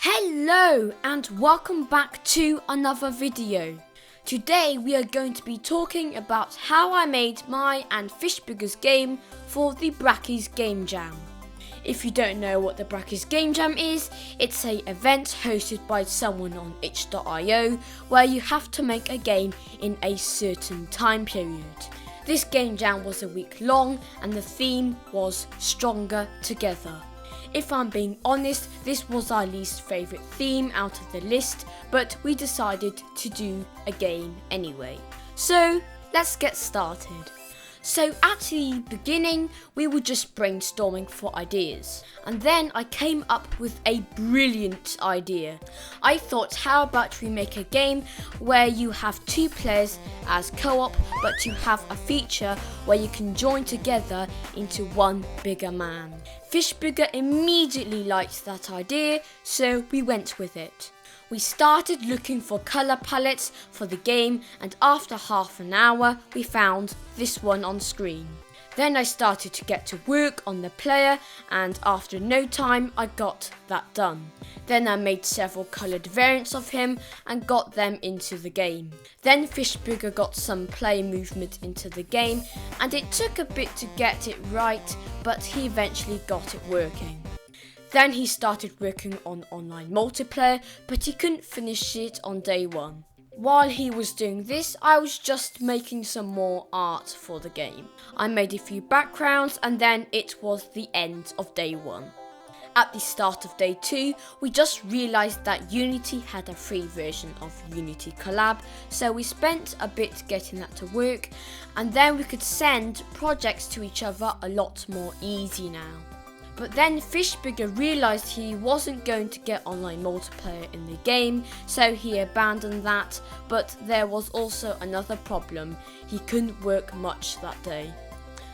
Hello and welcome back to another video. Today we are going to be talking about how I made my and Fishbigger's game for the Brackeys Game Jam. If you don't know what the Brackeys Game Jam is, it's an event hosted by someone on itch.io where you have to make a game in a certain time period. This game jam was a week long and the theme was Stronger Together. If I'm being honest, this was our least favourite theme out of the list, but we decided to do a game anyway. So let's get started. So at the beginning, we were just brainstorming for ideas, and then I came up with a brilliant idea. I thought, how about we make a game where you have two players as co-op, but you have a feature where you can join together into one bigger man. Fishbigger immediately liked that idea, so we went with it. We started looking for colour palettes for the game, and after half an hour we found this one on screen. Then I started to get to work on the player, and after no time I got that done. Then I made several coloured variants of him and got them into the game. Then Fishbigger got some play movement into the game, and it took a bit to get it right, but he eventually got it working. Then he started working on online multiplayer, but he couldn't finish it on day one. While he was doing this, I was just making some more art for the game. I made a few backgrounds and then it was the end of day one. At the start of day two, we just realised that Unity had a free version of Unity Collab, so we spent a bit getting that to work, and then we could send projects to each other a lot more easy now. But then Fishbigger realised he wasn't going to get online multiplayer in the game, so he abandoned that, but there was also another problem: he couldn't work much that day.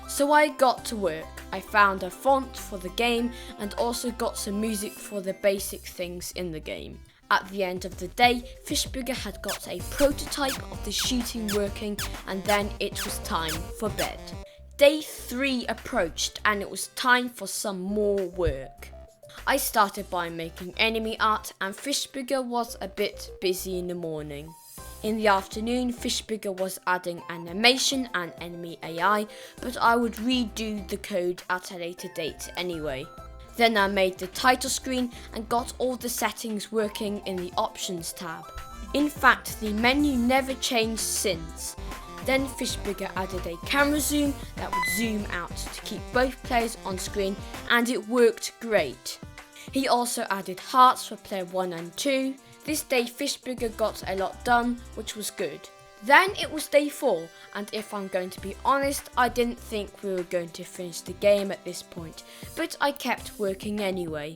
So I got to work. I found a font for the game and also got some music for the basic things in the game. At the end of the day, Fishbigger had got a prototype of the shooting working, and then it was time for bed. Day 3 approached and it was time for some more work. I started by making enemy art, and Fishbigger was a bit busy in the morning. In the afternoon, Fishbigger was adding animation and enemy AI, but I would redo the code at a later date anyway. Then I made the title screen and got all the settings working in the options tab. In fact, the menu never changed since. Then Fishbigger added a camera zoom that would zoom out to keep both players on screen, and it worked great. He also added hearts for player 1 and 2. This day Fishbigger got a lot done, which was good. Then it was day 4, and if I'm going to be honest, I didn't think we were going to finish the game at this point, but I kept working anyway.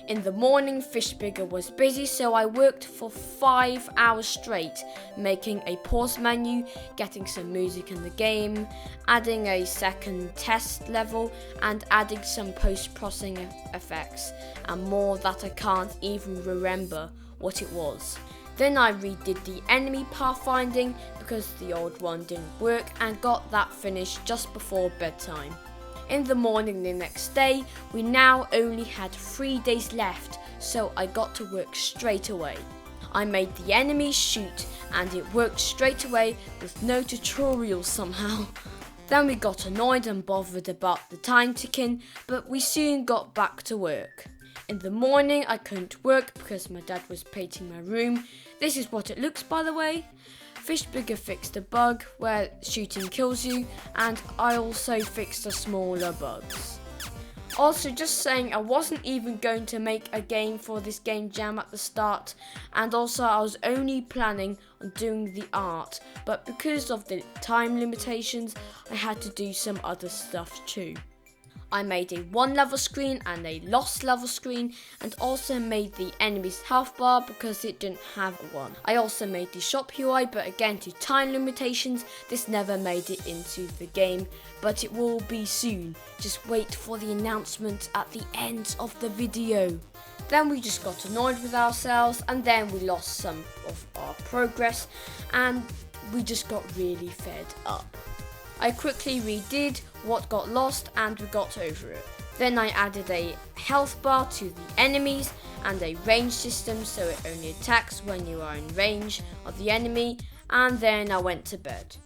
In the morning, Fishbigger was busy, so I worked for 5 hours straight, making a pause menu, getting some music in the game, adding a second test level, and adding some post-processing effects, and more that I can't even remember what it was. Then I redid the enemy pathfinding because the old one didn't work, and got that finished just before bedtime. In the morning the next day, we now only had 3 days left, so I got to work straight away. I made the enemies shoot, and it worked straight away with no tutorial somehow. Then we got annoyed and bothered about the time ticking, but we soon got back to work. In the morning I couldn't work because my dad was painting my room. This is what it looks, by the way. Fishbigger fixed a bug where shooting kills you, and I also fixed the smaller bugs. Also, just saying, I wasn't even going to make a game for this game jam at the start, and also I was only planning on doing the art, but because of the time limitations I had to do some other stuff too. I made a 1 level screen and a lost level screen, and also made the enemy's health bar because it didn't have one. I also made the shop UI, but again, due to time limitations, this never made it into the game, but it will be soon. Just wait for the announcement at the end of the video. Then we just got annoyed with ourselves, and then we lost some of our progress, and we just got really fed up. I quickly redid what got lost and we got over it. Then I added a health bar to the enemies and a range system so it only attacks when you are in range of the enemy, and then I went to bed.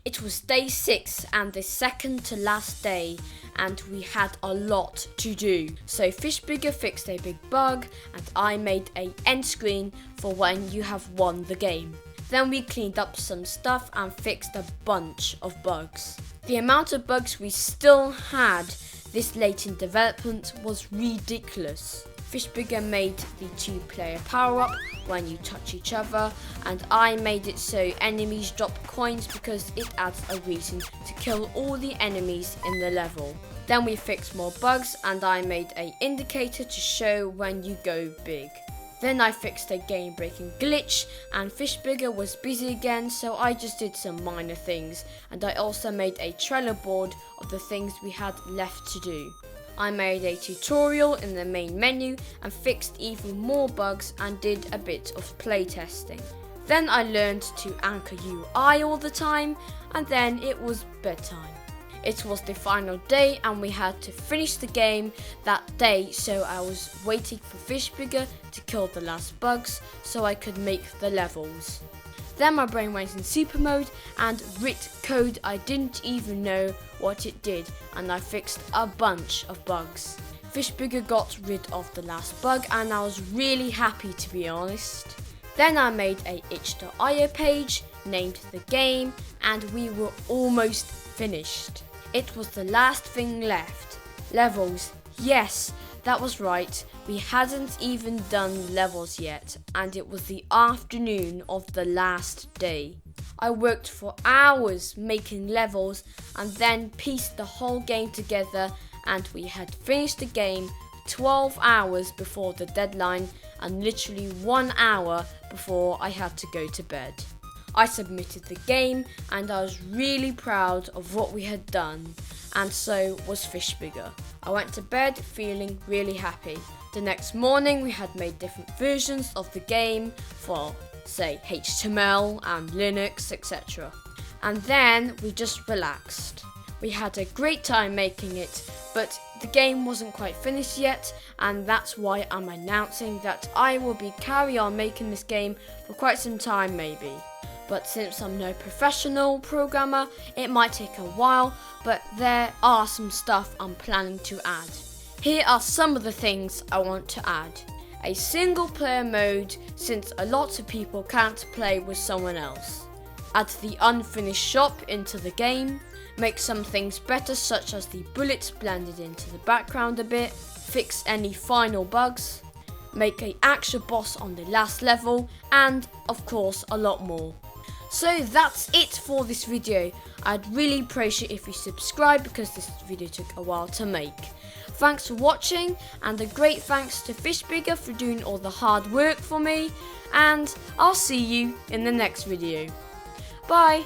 It was day 6 and the second to last day, and we had a lot to do. So Fishbigger fixed a big bug and I made an end screen for when you have won the game. Then we cleaned up some stuff and fixed a bunch of bugs. The amount of bugs we still had this late in development was ridiculous. Fishbigger made the 2-player power up when you touch each other, and I made it so enemies drop coins because it adds a reason to kill all the enemies in the level. Then we fixed more bugs and I made an indicator to show when you go big. Then I fixed a game breaking glitch and Fishbigger was busy again, so I just did some minor things, and I also made a Trello board of the things we had left to do. I made a tutorial in the main menu and fixed even more bugs and did a bit of playtesting. Then I learned to anchor UI all the time, and then it was bedtime. It was the final day and we had to finish the game that day, so I was waiting for Fishbigger to kill the last bugs so I could make the levels. Then my brain went in super mode and writ code I didn't even know what it did, and I fixed a bunch of bugs. Fishbigger got rid of the last bug and I was really happy, to be honest. Then I made a itch.io page, named the game, and we were almost finished. It was the last thing left. Levels. Yes, that was right. We hadn't even done levels yet, and it was the afternoon of the last day. I worked for hours making levels and then pieced the whole game together, and we had finished the game 12 hours before the deadline and literally 1 hour before I had to go to bed. I submitted the game and I was really proud of what we had done, and so was Fishbigger. I went to bed feeling really happy. The next morning we had made different versions of the game for, say, HTML and Linux, etc. And then we just relaxed. We had a great time making it, but the game wasn't quite finished yet, and that's why I'm announcing that I will be carry on making this game for quite some time maybe. But since I'm no professional programmer, it might take a while, but there are some stuff I'm planning to add. Here are some of the things I want to add. A single player mode, since a lot of people can't play with someone else. Add the unfinished shop into the game. Make some things better, such as the bullets blended into the background a bit. Fix any final bugs. Make an actual boss on the last level, and of course a lot more. So that's it for this video. I'd really appreciate if you subscribe because this video took a while to make. Thanks for watching, and a great thanks to Fishbigger for doing all the hard work for me, and I'll see you in the next video. Bye!